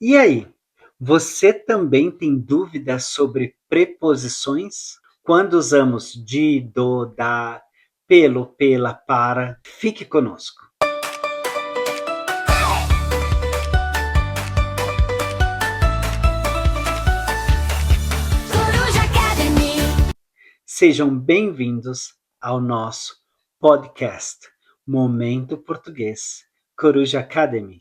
E aí, você também tem dúvidas sobre preposições? Quando usamos de, do, da, pelo, pela, para? Fique conosco. Coruja Academy. Sejam bem-vindos ao nosso podcast Momento Português Coruja Academy.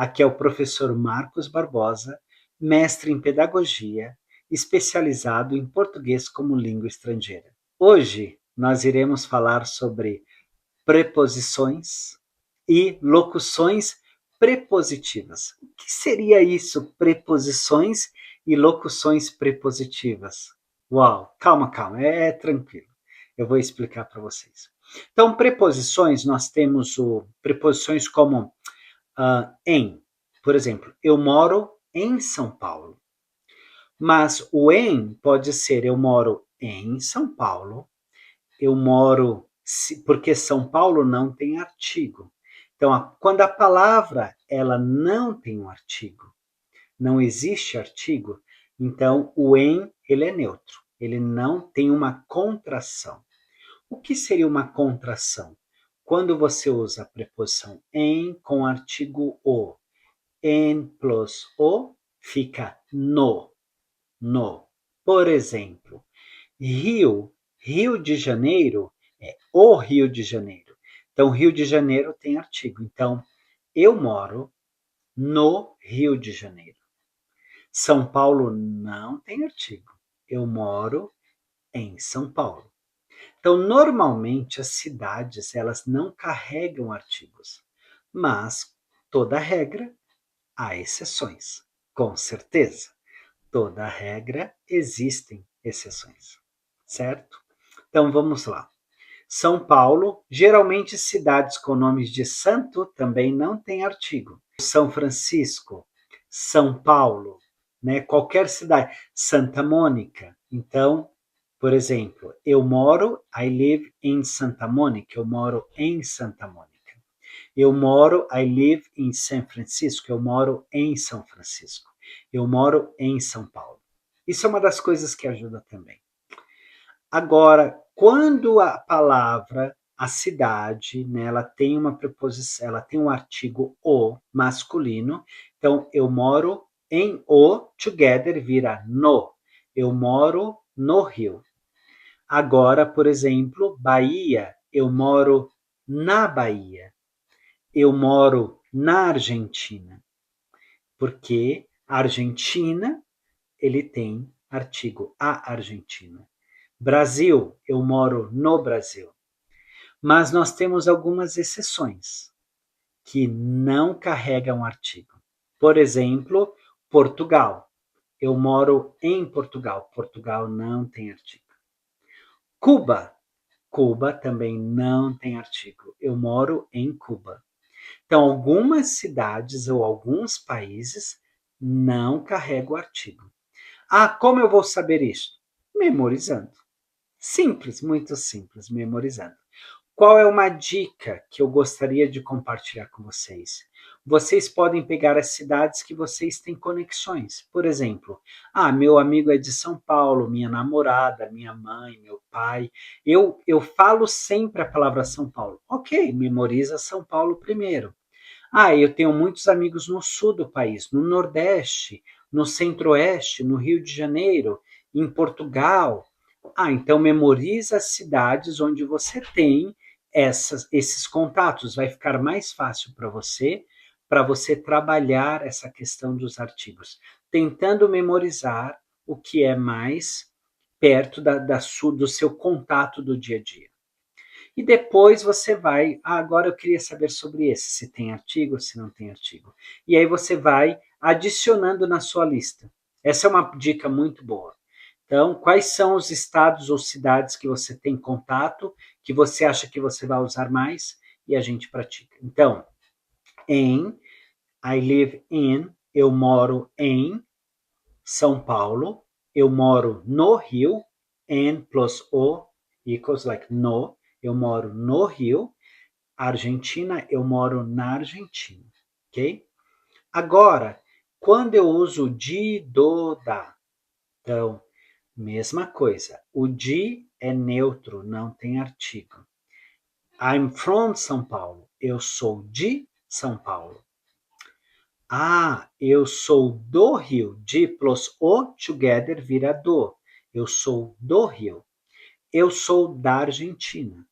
Aqui é o professor Marcos Barbosa, mestre em pedagogia, especializado em português como língua estrangeira. Hoje nós iremos falar sobre preposições e locuções prepositivas. O que seria isso, preposições e locuções prepositivas? Uau, calma, é tranquilo. Eu vou explicar para vocês. Então, preposições, nós temos preposições como em. Por exemplo, eu moro em São Paulo. Mas o em pode ser eu moro em São Paulo, eu moro, porque São Paulo não tem artigo. Então, quando a palavra ela não tem um artigo, não existe artigo, então o em ele é neutro, ele não tem uma contração. O que seria uma contração? Quando você usa a preposição em com artigo o. Em plus o fica no, no. Por exemplo, Rio de Janeiro é o Rio de Janeiro. Então, Rio de Janeiro tem artigo. Então, eu moro no Rio de Janeiro. São Paulo não tem artigo. Eu moro em São Paulo. Então, normalmente as cidades elas não carregam artigos, mas toda regra há exceções. Com certeza, toda regra existem exceções, certo? Então vamos lá. São Paulo, geralmente cidades com nomes de santo também não tem artigo. São Francisco, São Paulo, né? Qualquer cidade. Santa Mônica. Então, por exemplo, eu moro, I live in Santa Mônica, eu moro em Santa Mônica. Eu moro, I live in San Francisco, eu moro em São Francisco. Eu moro em São Paulo. Isso é uma das coisas que ajuda também. Agora, quando a palavra, a cidade, né, ela tem uma preposição, ela tem um artigo o masculino, então eu moro em o, together vira no. Eu moro no Rio. Agora, por exemplo, Bahia, eu moro na Bahia. Eu moro na Argentina. Porque a Argentina, ele tem artigo a Argentina. Brasil, eu moro no Brasil. Mas nós temos algumas exceções que não carregam artigo. Por exemplo, Portugal. Eu moro em Portugal. Portugal não tem artigo. Cuba. Cuba também não tem artigo. Eu moro em Cuba. Então, algumas cidades ou alguns países não carregam artigo. Ah, como eu vou saber isso? Memorizando. Simples, muito simples, memorizando. Qual é uma dica que eu gostaria de compartilhar com vocês? Vocês podem pegar as cidades que vocês têm conexões. Por exemplo, meu amigo é de São Paulo, minha namorada, minha mãe, meu pai. Eu falo sempre a palavra São Paulo. Ok, memoriza São Paulo primeiro. Eu tenho muitos amigos no sul do país, no Nordeste, no Centro-Oeste, no Rio de Janeiro, em Portugal. Então memoriza as cidades onde você tem esses contatos. Vai ficar mais fácil para você trabalhar essa questão dos artigos, tentando memorizar o que é mais perto do seu contato do dia a dia. E depois você vai, agora eu queria saber sobre esse, se tem artigo ou se não tem artigo. E aí você vai adicionando na sua lista. Essa é uma dica muito boa. Então, quais são os estados ou cidades que você tem contato, que você acha que você vai usar mais, e a gente pratica. Então, I live in, eu moro em São Paulo, eu moro no Rio, and plus o equals like no, eu moro no Rio. Argentina, eu moro na Argentina, ok? Agora, quando eu uso o de, do, da. Então, mesma coisa. O de é neutro, não tem artigo. I'm from São Paulo. Eu sou de São Paulo. Ah, eu sou do Rio. De plus o together vira do. Eu sou do Rio. Eu sou da Argentina.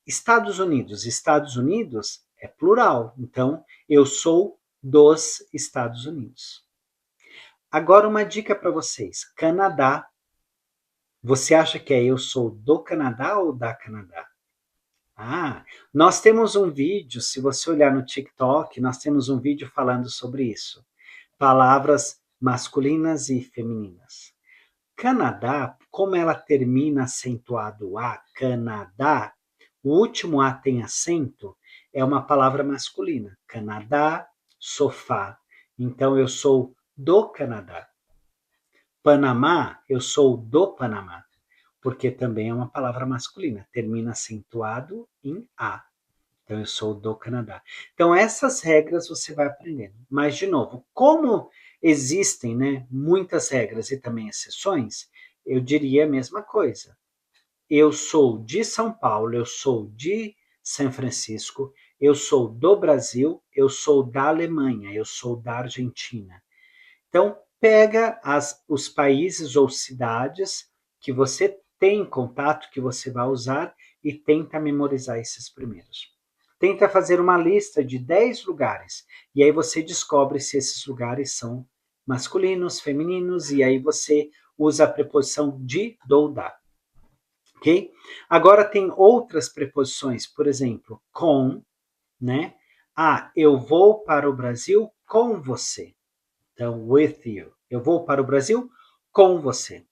Estados Unidos. Estados Unidos é plural. Então, eu sou dos Estados Unidos. Agora, uma dica para vocês. Canadá. Você acha que é eu sou do Canadá ou da Canadá? Ah, nós temos um vídeo, se você olhar no TikTok, nós temos um vídeo falando sobre isso. Palavras masculinas e femininas. Canadá, como ela termina acentuado A, Canadá, o último A tem acento, é uma palavra masculina. Canadá, sofá. Então eu sou do Canadá. Panamá, eu sou do Panamá, porque também é uma palavra masculina, termina acentuado em A. Então, eu sou do Canadá. Então, essas regras você vai aprendendo. Mas, de novo, como existem, né, muitas regras e também exceções, eu diria a mesma coisa. Eu sou de São Paulo, eu sou de São Francisco, eu sou do Brasil, eu sou da Alemanha, eu sou da Argentina. Então, pega os países ou cidades que você tem contato, que você vai usar, e tenta memorizar esses primeiros. Tenta fazer uma lista de 10 lugares, e aí você descobre se esses lugares são masculinos, femininos, e aí você usa a preposição de, do, da. Ok? Agora tem outras preposições, por exemplo, com, né? Ah, eu vou para o Brasil com você. Então, with you. Eu vou para o Brasil com você.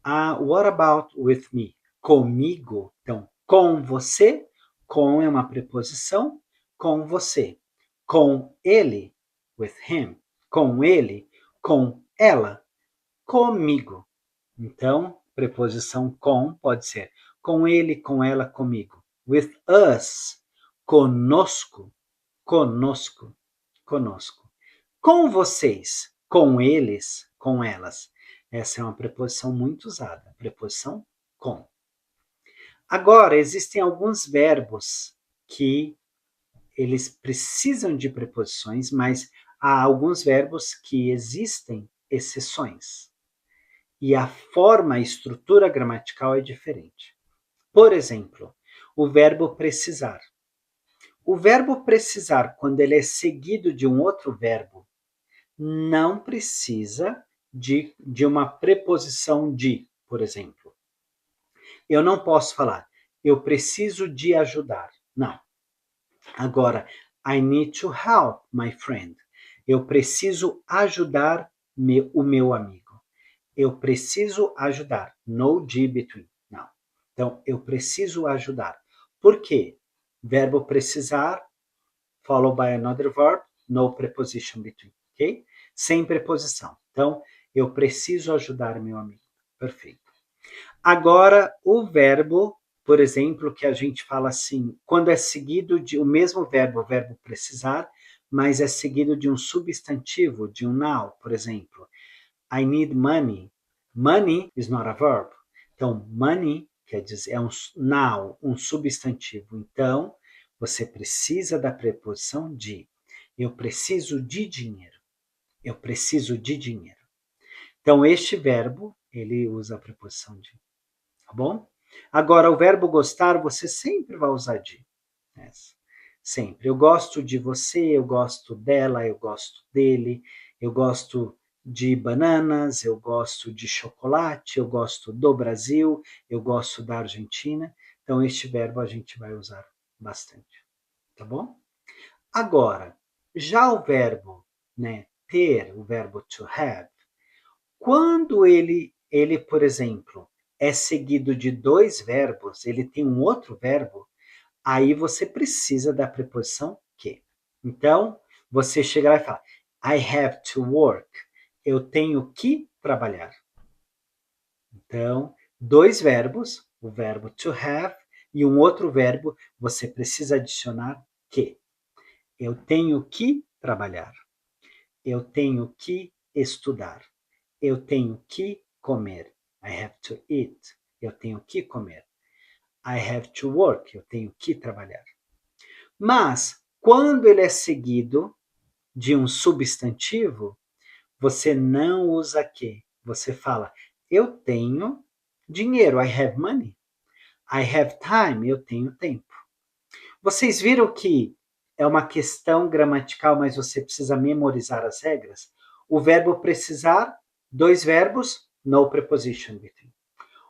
What about with me? Comigo. Então, com você. Com é uma preposição. Com você. Com ele. With him. Com ele. Com ela. Comigo. Então, preposição com pode ser com ele, com ela, comigo. With us. Conosco. Conosco. Conosco. Com vocês, com eles, com elas. Essa é uma preposição muito usada, preposição com. Agora, existem alguns verbos que eles precisam de preposições, mas há alguns verbos que existem exceções. E a forma, a estrutura gramatical é diferente. Por exemplo, o verbo precisar. O verbo precisar, quando ele é seguido de um outro verbo, não precisa de uma preposição de, por exemplo. Eu não posso falar, eu preciso de ajudar. Não. Agora, I need to help my friend. Eu preciso ajudar o meu amigo. Eu preciso ajudar. No de between. Não. Então, eu preciso ajudar. Por quê? Verbo precisar, followed by another verb, no preposition between. Ok? Sem preposição. Então, eu preciso ajudar meu amigo. Perfeito. Agora, o verbo, por exemplo, que a gente fala assim, quando é seguido de o mesmo verbo, o verbo precisar, mas é seguido de um substantivo, de um noun, por exemplo. I need money. Money is not a verb. Então, money quer dizer, é um noun, um substantivo. Então, você precisa da preposição de. Eu preciso de dinheiro. Eu preciso de dinheiro. Então, este verbo, ele usa a preposição de. Tá bom? Agora, o verbo gostar, você sempre vai usar de. Sempre. Eu gosto de você, eu gosto dela, eu gosto dele, eu gosto de bananas, eu gosto de chocolate, eu gosto do Brasil, eu gosto da Argentina. Então, este verbo a gente vai usar bastante. Tá bom? Agora, já o verbo, né, ter, o verbo to have, quando ele, por exemplo, é seguido de dois verbos, ele tem um outro verbo, aí você precisa da preposição que. Então, você chega lá e fala, I have to work. Eu tenho que trabalhar. Então, dois verbos, o verbo to have e um outro verbo, você precisa adicionar que. Eu tenho que trabalhar. Eu tenho que estudar. Eu tenho que comer. I have to eat. Eu tenho que comer. I have to work. Eu tenho que trabalhar. Mas, quando ele é seguido de um substantivo, você não usa que. Você fala, eu tenho dinheiro. I have money. I have time. Eu tenho tempo. Vocês viram que é uma questão gramatical, mas você precisa memorizar as regras? O verbo precisar, dois verbos, no preposition between.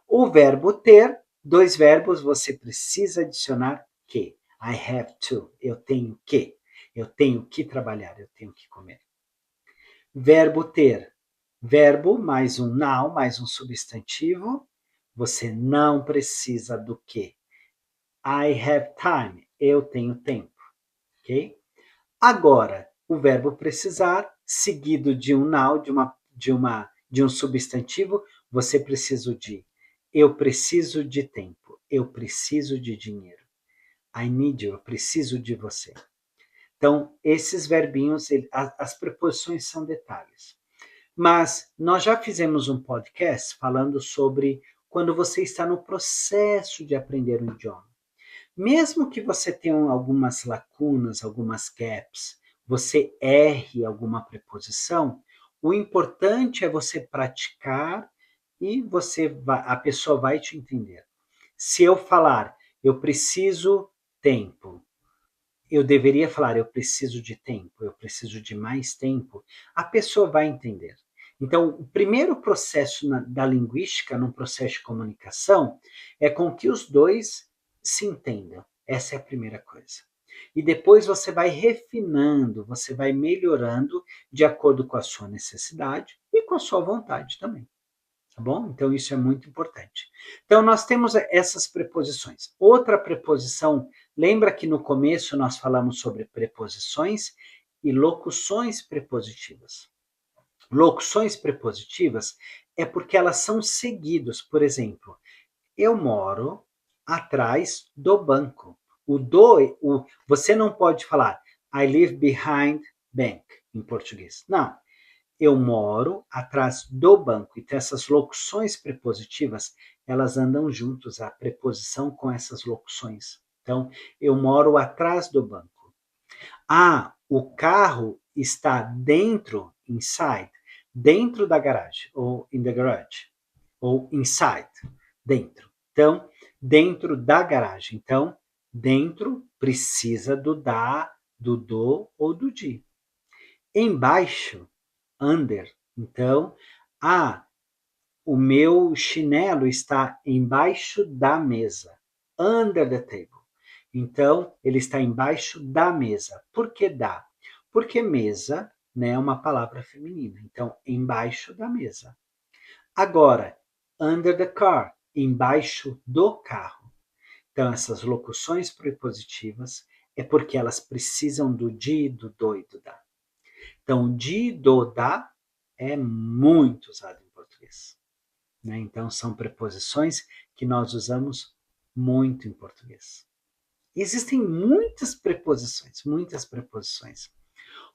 O verbo ter, dois verbos, você precisa adicionar que. I have to, eu tenho que. Eu tenho que trabalhar, eu tenho que comer. Verbo ter, verbo mais um noun, mais um substantivo, você não precisa do que. I have time, eu tenho tempo, ok? Agora, o verbo precisar, seguido de um noun, de um substantivo, você precisa de eu preciso de tempo, eu preciso de dinheiro. I need you, eu preciso de você. Então, esses verbinhos, as preposições são detalhes. Mas nós já fizemos um podcast falando sobre quando você está no processo de aprender um idioma. Mesmo que você tenha algumas lacunas, algumas gaps, você erre alguma preposição, o importante é você praticar e a pessoa vai te entender. Se eu falar, eu preciso tempo, eu deveria falar, eu preciso de tempo, eu preciso de mais tempo, a pessoa vai entender. Então, o primeiro processo da linguística, num processo de comunicação, é com que os dois se entendam. Essa é a primeira coisa. E depois você vai refinando, você vai melhorando de acordo com a sua necessidade e com a sua vontade também. Tá bom? Então, isso é muito importante. Então, nós temos essas preposições. Outra preposição, lembra que no começo nós falamos sobre preposições e locuções prepositivas. Locuções prepositivas é porque elas são seguidas. Por exemplo, eu moro atrás do banco. Você não pode falar I live behind bank em português. Não. Eu moro atrás do banco. Então, essas locuções prepositivas, elas andam juntos, a preposição com essas locuções. Então, eu moro atrás do banco. Ah, o carro está dentro, inside, dentro da garagem, ou in the garage, ou inside, dentro. Então, dentro da garagem. Então, dentro precisa do da, do do ou do de. Embaixo, under. Então, o meu chinelo está embaixo da mesa. Under the table. Então, ele está embaixo da mesa. Por que da? Porque mesa, né, é uma palavra feminina. Então, embaixo da mesa. Agora, under the car, embaixo do carro. Então, essas locuções prepositivas é porque elas precisam do de, do do e do da. Então, de, do, da é muito usado em português. Né? Então, são preposições que nós usamos muito em português. Existem muitas preposições, muitas preposições.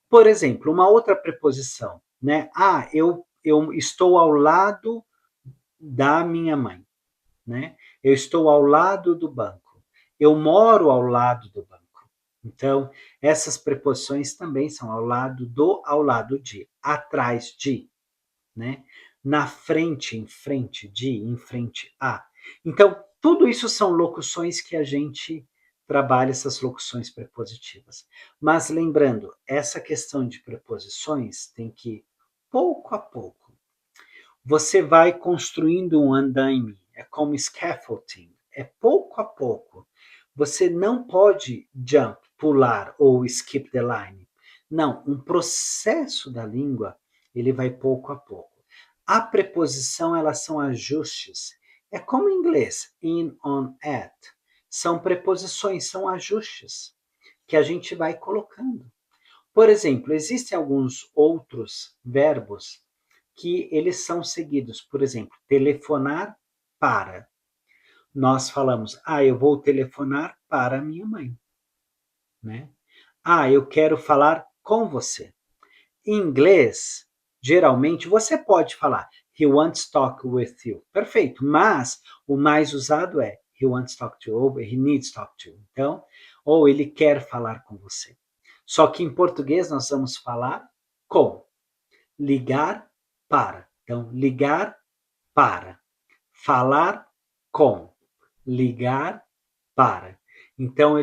Por exemplo, uma outra preposição, né? Eu estou ao lado da minha mãe, né? Eu estou ao lado do banco. Eu moro ao lado do banco. Então, essas preposições também são ao lado do, ao lado de, atrás de, né? Na frente, em frente de, em frente a. Então, tudo isso são locuções que a gente trabalha, essas locuções prepositivas. Mas lembrando, essa questão de preposições tem que ir pouco a pouco. Você vai construindo um andaime, é como scaffolding, é pouco a pouco. Você não pode jump, pular ou skip the line. Não, um processo da língua, ele vai pouco a pouco. A preposição, elas são ajustes. É como em inglês, in, on, at. São preposições, são ajustes que a gente vai colocando. Por exemplo, existem alguns outros verbos que eles são seguidos. Por exemplo, telefonar para. Nós falamos, eu vou telefonar para minha mãe. Né? Eu quero falar com você. Em inglês, geralmente, você pode falar he wants to talk with you. Perfeito, mas o mais usado é he wants to talk to you, ou he needs to talk to you. Então, ou ele quer falar com você. Só que em português nós vamos falar com, ligar para. Então, ligar para, falar com, ligar para. Então,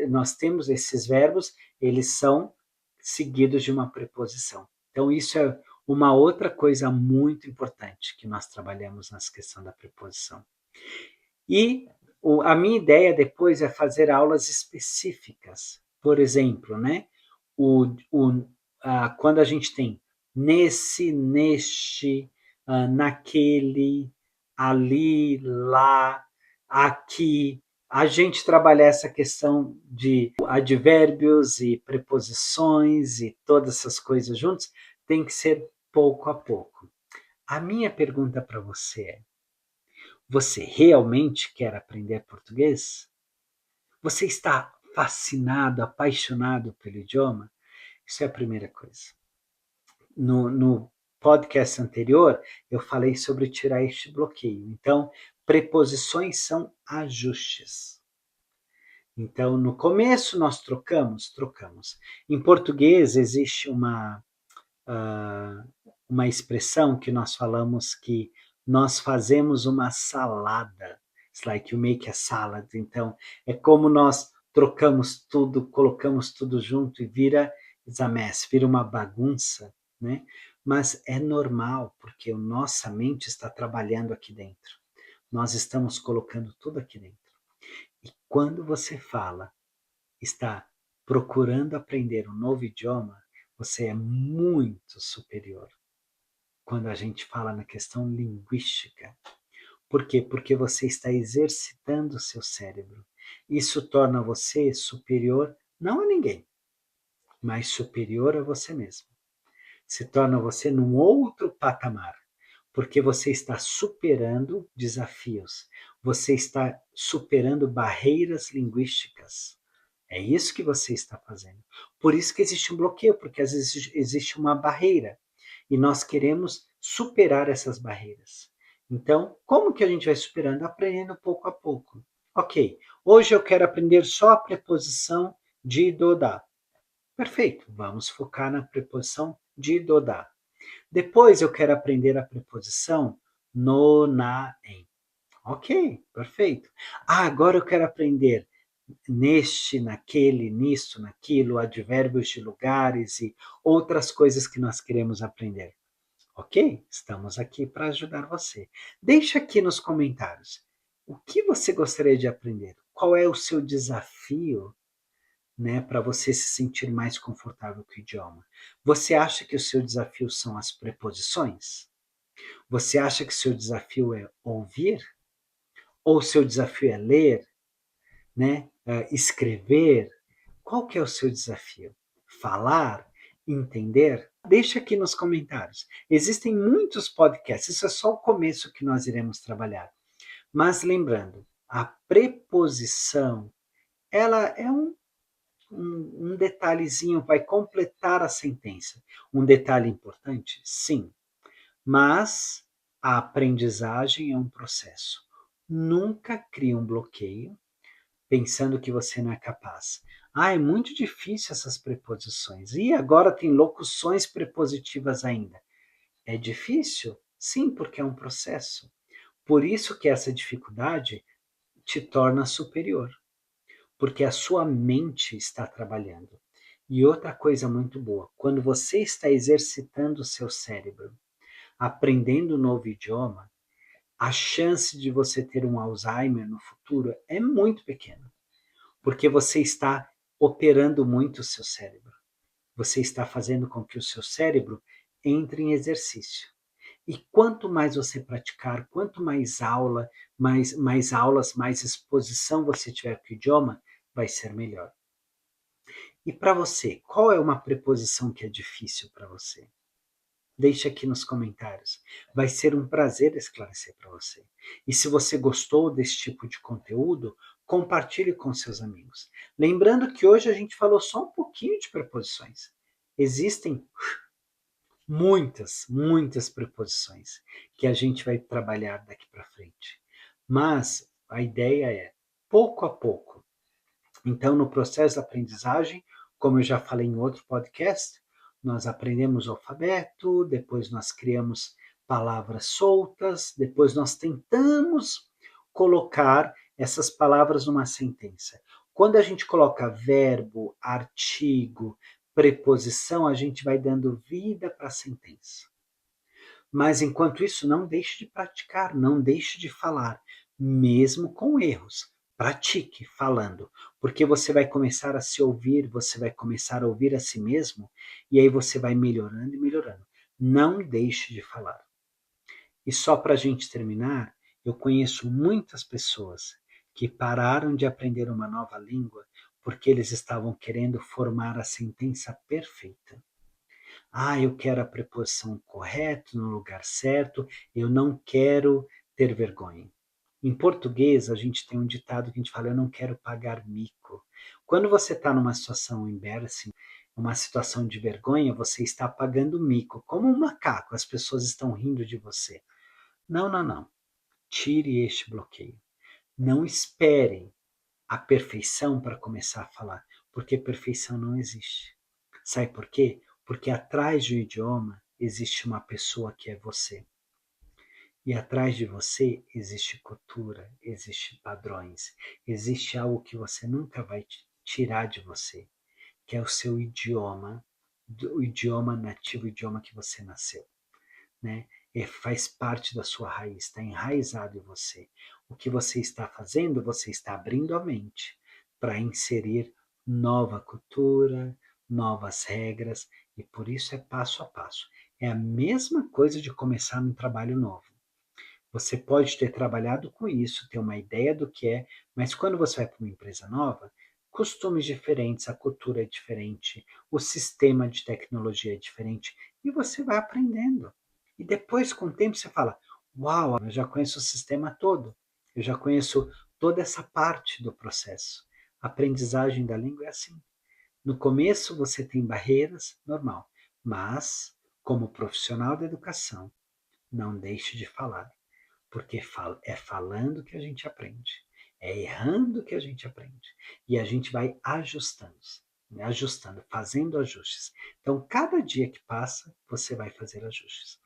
nós temos esses verbos, eles são seguidos de uma preposição. Então, isso é uma outra coisa muito importante que nós trabalhamos nessa questão da preposição. E a minha ideia depois é fazer aulas específicas. Por exemplo, né? Quando a gente tem nesse, neste, naquele, ali, lá, aqui, a gente trabalhar essa questão de advérbios e preposições e todas essas coisas juntas tem que ser pouco a pouco. A minha pergunta para você é: você realmente quer aprender português? Você está fascinado, apaixonado pelo idioma? Isso é a primeira coisa. No podcast anterior, eu falei sobre tirar este bloqueio. Então, preposições são ajustes. Então, no começo nós trocamos. Em português existe uma expressão que nós falamos que nós fazemos uma salada. It's like you make a salad. Então, é como nós trocamos tudo, colocamos tudo junto e vira it's a mess, vira uma bagunça, né? Mas é normal, porque a nossa mente está trabalhando aqui dentro. Nós estamos colocando tudo aqui dentro. E quando você fala, está procurando aprender um novo idioma, você é muito superior quando a gente fala na questão linguística. Por quê? Porque você está exercitando o seu cérebro. Isso torna você superior não a ninguém, mas superior a você mesmo. Se torna você num outro patamar, porque você está superando desafios, você está superando barreiras linguísticas. É isso que você está fazendo. Por isso que existe um bloqueio, porque às vezes existe uma barreira e nós queremos superar essas barreiras. Então, como que a gente vai superando? Aprendendo pouco a pouco. Ok, hoje eu quero aprender só a preposição de do, da. Perfeito, vamos focar na preposição de do, da. Depois eu quero aprender a preposição no, na, em. Ok, perfeito. Agora eu quero aprender neste, naquele, nisto, naquilo, advérbios de lugares e outras coisas que nós queremos aprender. Ok? Estamos aqui para ajudar você. Deixa aqui nos comentários o que você gostaria de aprender. Qual é o seu desafio, né, para você se sentir mais confortável com o idioma? Você acha que o seu desafio são as preposições? Você acha que o seu desafio é ouvir? Ou o seu desafio é ler, né? Escrever? Qual que é o seu desafio? Falar? Entender? Deixa aqui nos comentários. Existem muitos podcasts, isso é só o começo que nós iremos trabalhar. Mas lembrando, a preposição, ela é um detalhezinho, vai completar a sentença. Um detalhe importante? Sim. Mas a aprendizagem é um processo. Nunca crie um bloqueio pensando que você não é capaz. Ah, é muito difícil essas preposições. E agora tem locuções prepositivas ainda. É difícil? Sim, porque é um processo. Por isso que essa dificuldade te torna superior, porque a sua mente está trabalhando. E outra coisa muito boa, quando você está exercitando o seu cérebro, aprendendo um novo idioma, a chance de você ter um Alzheimer no futuro é muito pequena, porque você está operando muito o seu cérebro. Você está fazendo com que o seu cérebro entre em exercício. E quanto mais você praticar, quanto mais aula, mais aulas, mais exposição você tiver com o idioma, vai ser melhor. E para você, qual é uma preposição que é difícil para você? Deixe aqui nos comentários. Vai ser um prazer esclarecer para você. E se você gostou desse tipo de conteúdo, compartilhe com seus amigos. Lembrando que hoje a gente falou só um pouquinho de preposições. Existem muitas preposições que a gente vai trabalhar daqui para frente. Mas a ideia é, pouco a pouco. Então, no processo de aprendizagem, como eu já falei em outro podcast, nós aprendemos o alfabeto, depois nós criamos palavras soltas, depois nós tentamos colocar essas palavras numa sentença. Quando a gente coloca verbo, artigo, preposição, a gente vai dando vida para a sentença. Mas enquanto isso, não deixe de praticar, não deixe de falar, mesmo com erros. Pratique falando, porque você vai começar a se ouvir, você vai começar a ouvir a si mesmo, e aí você vai melhorando e melhorando. Não deixe de falar. E só para a gente terminar, eu conheço muitas pessoas que pararam de aprender uma nova língua porque eles estavam querendo formar a sentença perfeita. Ah, eu quero a preposição correta no lugar certo, eu não quero ter vergonha. Em português, a gente tem um ditado que a gente fala: eu não quero pagar mico. Quando você está numa situação embarrassing, uma situação de vergonha, você está pagando mico, como um macaco, as pessoas estão rindo de você. Não, não, não. Tire este bloqueio. Não espere a perfeição para começar a falar, porque perfeição não existe. Sabe por quê? Porque atrás de um idioma existe uma pessoa que é você. E atrás de você existe cultura, existe padrões, existe algo que você nunca vai tirar de você, que é o seu idioma, o idioma nativo, o idioma que você nasceu, né? Faz parte da sua raiz, está enraizado em você. O que você está fazendo, você está abrindo a mente para inserir nova cultura, novas regras, e por isso é passo a passo. É a mesma coisa de começar um trabalho novo. Você pode ter trabalhado com isso, ter uma ideia do que é, mas quando você vai para uma empresa nova, costumes diferentes, a cultura é diferente, o sistema de tecnologia é diferente, e você vai aprendendo. E depois, com o tempo, você fala: uau, eu já conheço o sistema todo, eu já conheço toda essa parte do processo. A aprendizagem da língua é assim. No começo, você tem barreiras, normal, mas, como profissional da educação, não deixe de falar, porque é falando que a gente aprende, é errando que a gente aprende, e a gente vai ajustando, né? Ajustando, fazendo ajustes. Então, cada dia que passa, você vai fazer ajustes.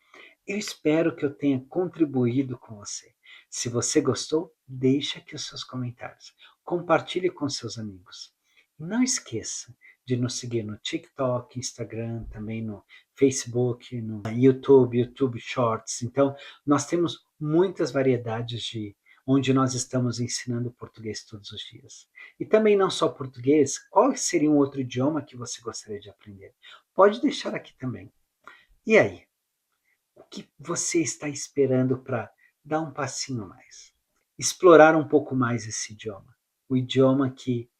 Eu espero que eu tenha contribuído com você. Se você gostou, deixe aqui os seus comentários. Compartilhe com seus amigos. Não esqueça de nos seguir no TikTok, Instagram, também no Facebook, no YouTube Shorts. Então, nós temos muitas variedades de onde nós estamos ensinando português todos os dias. E também não só português, qual seria um outro idioma que você gostaria de aprender? Pode deixar aqui também. E aí? O que você está esperando para dar um passinho mais? Explorar um pouco mais esse idioma. O idioma que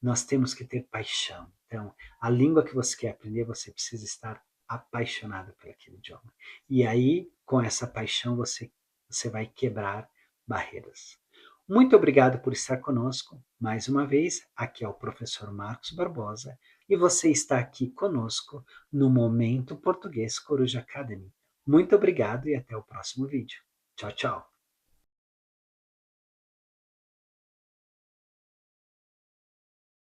nós temos que ter paixão. Então, a língua que você quer aprender, você precisa estar apaixonado por aquele idioma. E aí, com essa paixão, você vai quebrar barreiras. Muito obrigado por estar conosco. Mais uma vez, aqui é o professor Marcos Barbosa e você está aqui conosco no Momento Português Coruja Academy. Muito obrigado e até o próximo vídeo. Tchau, tchau.